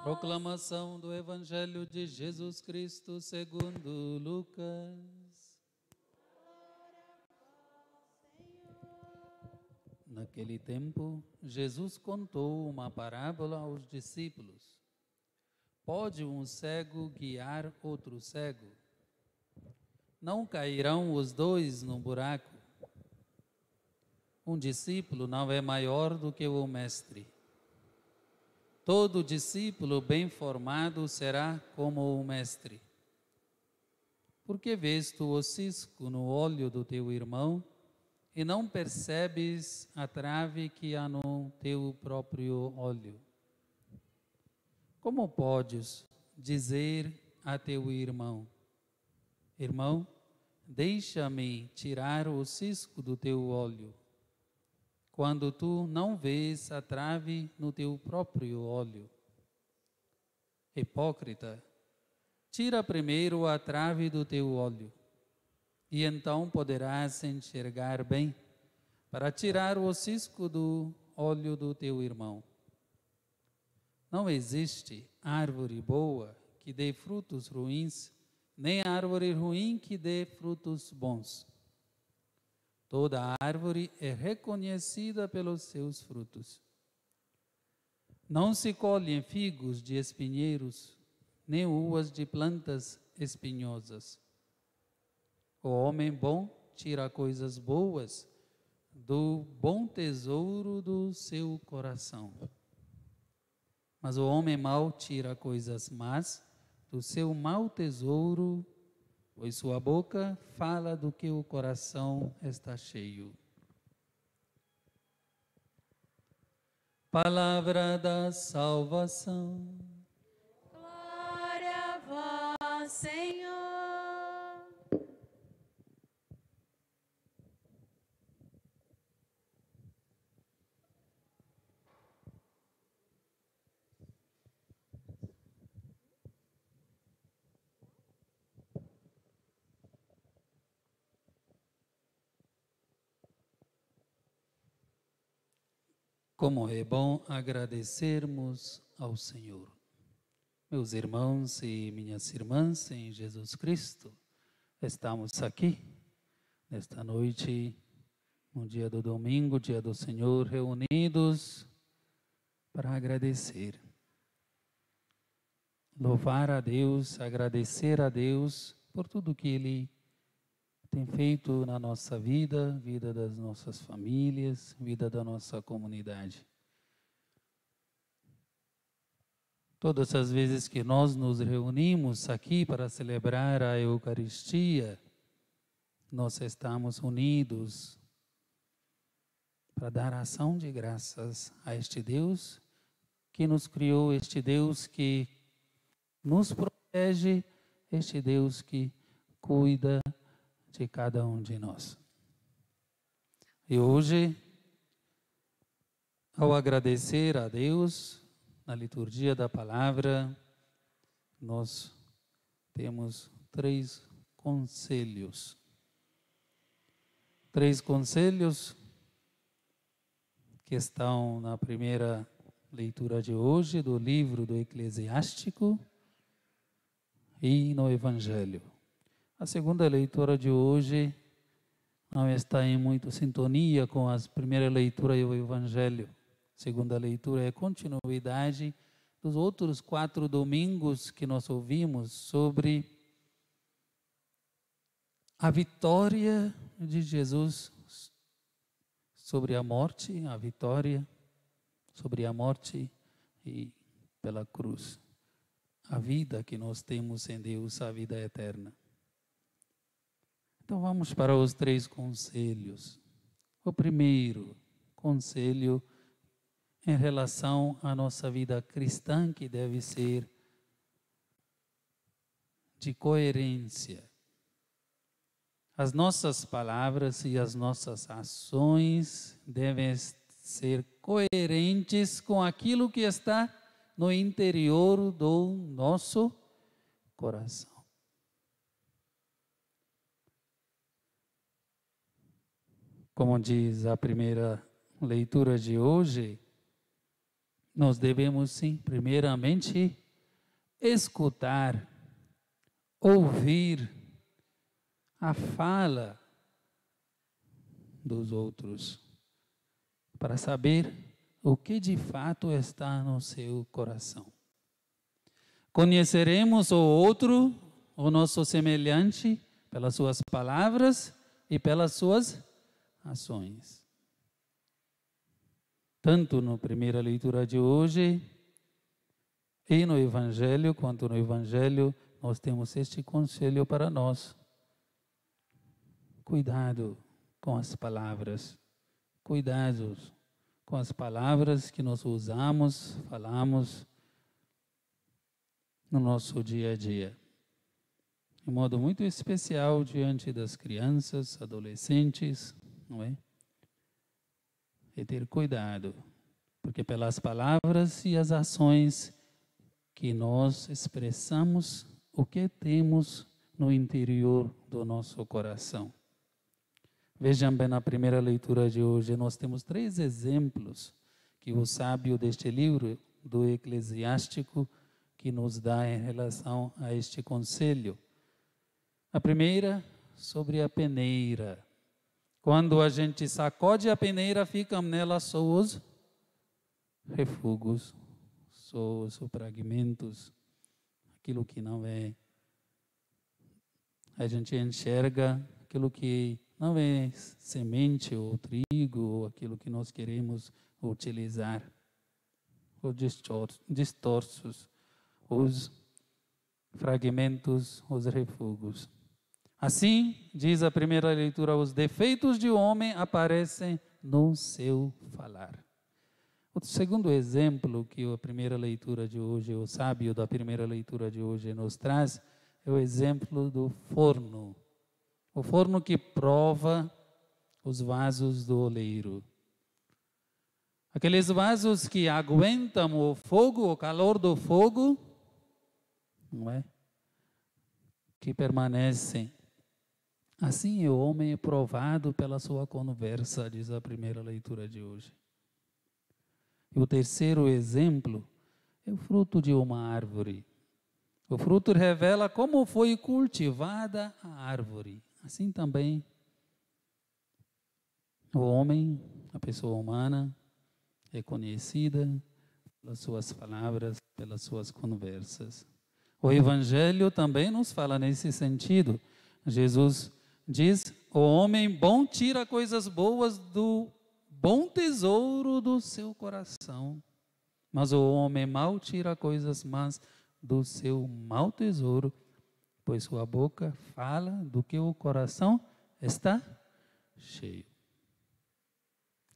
Proclamação do Evangelho de Jesus Cristo segundo Lucas. Naquele tempo, Jesus contou uma parábola aos discípulos. Pode um cego guiar outro cego? Não cairão os dois no buraco? Um discípulo não é maior do que o mestre. Todo discípulo bem formado será como o mestre. Por que vês tu o cisco no olho do teu irmão e não percebes a trave que há no teu próprio olho? Como podes dizer a teu irmão: Irmão, deixa-me tirar o cisco do teu olho, quando tu não vês a trave no teu próprio olho? Hipócrita, tira primeiro a trave do teu olho, e então poderás enxergar bem, para tirar o cisco do olho do teu irmão. Não existe árvore boa que dê frutos ruins, nem árvore ruim que dê frutos bons. Toda árvore é reconhecida pelos seus frutos. Não se colhem figos de espinheiros, nem uvas de plantas espinhosas. O homem bom tira coisas boas do bom tesouro do seu coração. Mas o homem mau tira coisas más do seu mau tesouro, pois sua boca fala do que o coração está cheio. Palavra da salvação. Glória a vós, Senhor. Como é bom agradecermos ao Senhor. Meus irmãos e minhas irmãs em Jesus Cristo, estamos aqui nesta noite, no dia do domingo, dia do Senhor, reunidos para agradecer. Louvar a Deus, agradecer a Deus por tudo que Ele tem feito na nossa vida, vida das nossas famílias, vida da nossa comunidade. Todas as vezes que nós nos reunimos aqui para celebrar a Eucaristia, nós estamos unidos para dar ação de graças a este Deus que nos criou, este Deus que nos protege, este Deus que cuida de cada um de nós. E hoje, ao agradecer a Deus, na liturgia da palavra, nós temos 3 conselhos. 3 conselhos que estão na primeira leitura de hoje do livro do Eclesiástico e no Evangelho. A segunda leitura de hoje não está em muito sintonia com a primeira leitura e o Evangelho. A segunda leitura é continuidade dos outros 4 domingos que nós ouvimos sobre a vitória de Jesus sobre a morte, a vitória sobre a morte e pela cruz. A vida que nós temos em Deus, a vida eterna. Então vamos para os 3 conselhos. O primeiro conselho em relação à nossa vida cristã, que deve ser de coerência. As nossas palavras e as nossas ações devem ser coerentes com aquilo que está no interior do nosso coração. Como diz a primeira leitura de hoje, nós devemos sim, primeiramente, escutar, ouvir a fala dos outros, para saber o que de fato está no seu coração. Conheceremos o outro, o nosso semelhante, pelas suas palavras e pelas suas ações. Tanto na primeira leitura de hoje e no Evangelho, quanto no Evangelho, nós temos este conselho para nós. Cuidado com as palavras, cuidado com as palavras que nós usamos, falamos no nosso dia a dia. De modo muito especial diante das crianças, adolescentes, não é? E ter cuidado, porque pelas palavras e as ações que nós expressamos o que temos no interior do nosso coração. Vejam bem, na primeira leitura de hoje, nós temos 3 exemplos que o sábio deste livro do Eclesiástico que nos dá em relação a este conselho. A primeira, sobre a peneira. Quando a gente sacode a peneira, ficam nela só os refugos, só os fragmentos, aquilo que não é. A gente enxerga aquilo que não é semente ou trigo, ou aquilo que nós queremos utilizar, os distorços, os fragmentos, os refugos. Assim, diz a primeira leitura, os defeitos de homem aparecem no seu falar. O segundo exemplo que a primeira leitura de hoje, o sábio da primeira leitura de hoje nos traz, é o exemplo do forno. O forno que prova os vasos do oleiro. Aqueles vasos que aguentam o fogo, o calor do fogo, não é? Que permanecem. Assim o homem é provado pela sua conversa, diz a primeira leitura de hoje. E o terceiro exemplo é o fruto de uma árvore. O fruto revela como foi cultivada a árvore. Assim também o homem, a pessoa humana, é conhecida pelas suas palavras, pelas suas conversas. O Evangelho também nos fala nesse sentido. Jesus diz, o homem bom tira coisas boas do bom tesouro do seu coração, mas o homem mau tira coisas más do seu mau tesouro, pois sua boca fala do que o coração está cheio.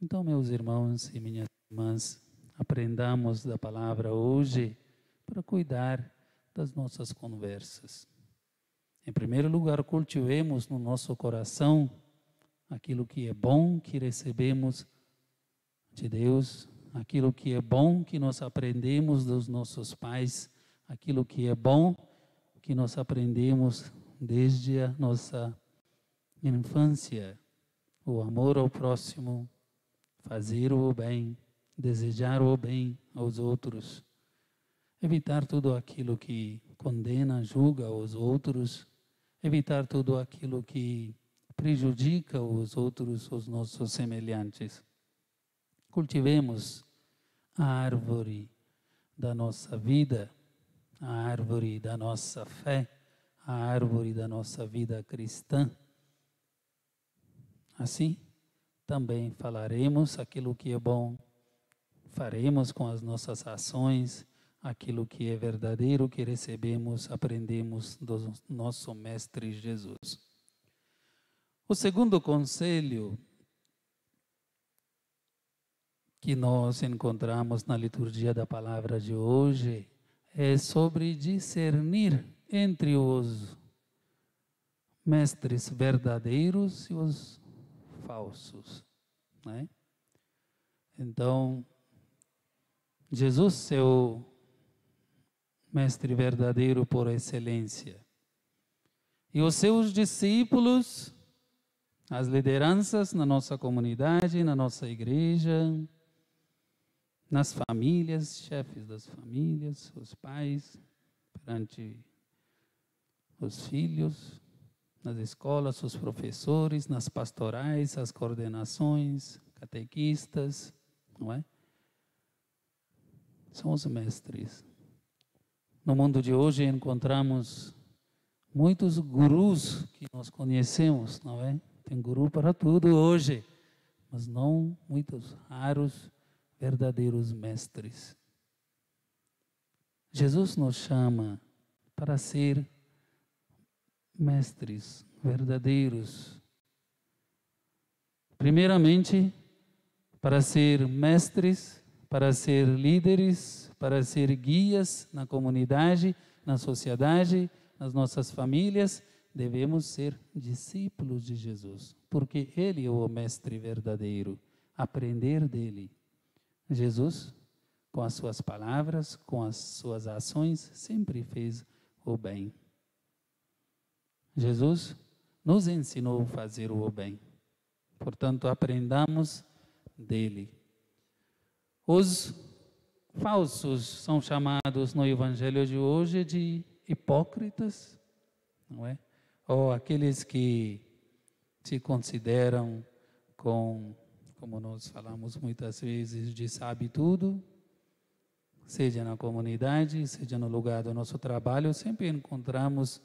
Então, meus irmãos e minhas irmãs, aprendamos da palavra hoje para cuidar das nossas conversas. Em primeiro lugar, cultivemos no nosso coração aquilo que é bom que recebemos de Deus, aquilo que é bom que nós aprendemos dos nossos pais, aquilo que é bom que nós aprendemos desde a nossa infância, o amor ao próximo, fazer o bem, desejar o bem aos outros, evitar tudo aquilo que condena, julga os outros, evitar tudo aquilo que prejudica os outros, os nossos semelhantes. Cultivemos a árvore da nossa vida, a árvore da nossa fé, a árvore da nossa vida cristã. Assim, também falaremos aquilo que é bom, faremos com as nossas ações aquilo que é verdadeiro, que recebemos, aprendemos do nosso Mestre Jesus. O segundo conselho que nós encontramos na liturgia da palavra de hoje é sobre discernir entre os mestres verdadeiros e os falsos, né? Então, Jesus é o mestre verdadeiro por excelência. E os seus discípulos, as lideranças na nossa comunidade, na nossa igreja, nas famílias, chefes das famílias, os pais, perante os filhos, nas escolas, os professores, nas pastorais, as coordenações, catequistas, não é? São os mestres. No mundo de hoje encontramos muitos gurus que nós conhecemos, não é? Tem guru para tudo hoje, mas não muitos raros verdadeiros mestres. Jesus nos chama para ser mestres verdadeiros. Primeiramente, para ser mestres, para ser líderes, para ser guias na comunidade, na sociedade, nas nossas famílias, devemos ser discípulos de Jesus, porque Ele é o mestre verdadeiro, aprender dele. Jesus, com as suas palavras, com as suas ações, sempre fez o bem. Jesus nos ensinou a fazer o bem. Portanto, aprendamos dele. Os falsos são chamados no Evangelho de hoje de hipócritas, não é? Ou aqueles que se consideram como nós falamos muitas vezes, de sabe tudo, seja na comunidade, seja no lugar do nosso trabalho, sempre encontramos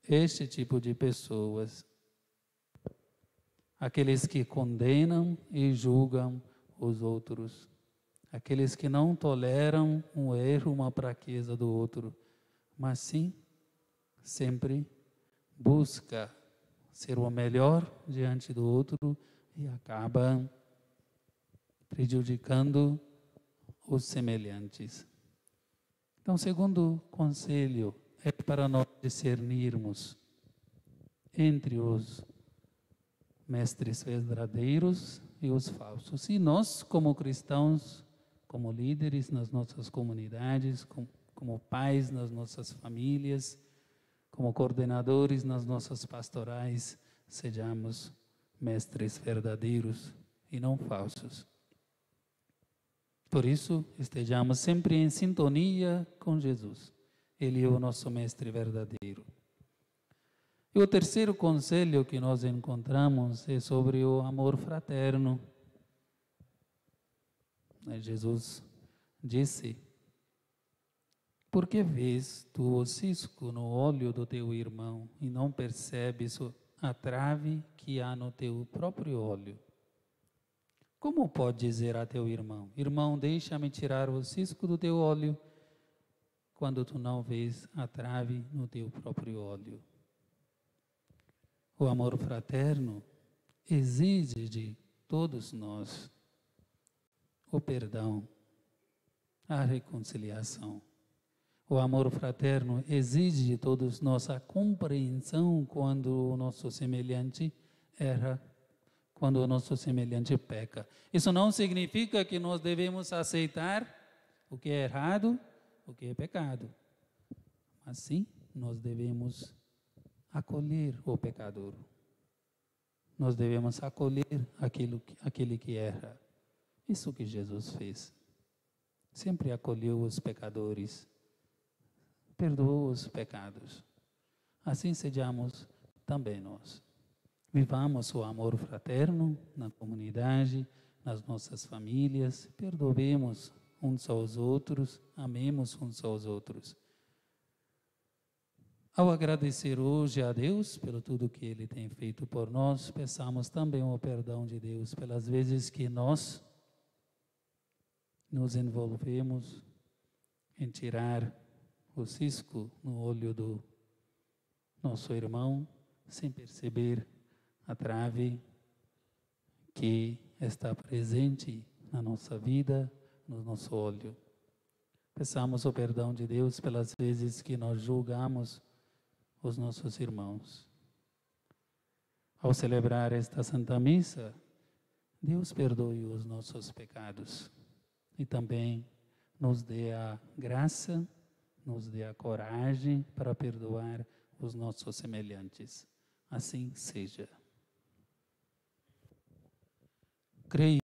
este tipo de pessoas. Aqueles que condenam e julgam os outros. Aqueles que não toleram um erro, uma fraqueza do outro, mas sim, sempre busca ser o melhor diante do outro e acaba prejudicando os semelhantes. Então, segundo conselho é para nós discernirmos entre os mestres verdadeiros e os falsos. E nós, como cristãos, como líderes nas nossas comunidades, como pais nas nossas famílias, como coordenadores nas nossas pastorais, sejamos mestres verdadeiros e não falsos. Por isso, estejamos sempre em sintonia com Jesus. Ele é o nosso mestre verdadeiro. E o terceiro conselho que nós encontramos é sobre o amor fraterno. Jesus disse: por que vês tu o cisco no olho do teu irmão e não percebes a trave que há no teu próprio olho? Como pode dizer a teu irmão: irmão, deixa-me tirar o cisco do teu olho, quando tu não vês a trave no teu próprio olho? O amor fraterno exige de todos nós o perdão, a reconciliação. O amor fraterno exige de todos nós a compreensão quando o nosso semelhante erra, quando o nosso semelhante peca. Isso não significa que nós devemos aceitar o que é errado, o que é pecado. Mas sim, nós devemos acolher o pecador. Nós devemos acolher aquele que erra. Isso que Jesus fez. Sempre acolheu os pecadores, perdoou os pecados. Assim sejamos também nós. Vivamos o amor fraterno na comunidade, nas nossas famílias, perdoemos uns aos outros, amemos uns aos outros. Ao agradecer hoje a Deus pelo tudo que Ele tem feito por nós, peçamos também o perdão de Deus pelas vezes que nós nos envolvemos em tirar o cisco no olho do nosso irmão, sem perceber a trave que está presente na nossa vida, no nosso olho. Peçamos o perdão de Deus pelas vezes que nós julgamos os nossos irmãos. Ao celebrar esta Santa Missa, Deus perdoe os nossos pecados e também nos dê a graça, nos dê a coragem para perdoar os nossos semelhantes. Assim seja. Creio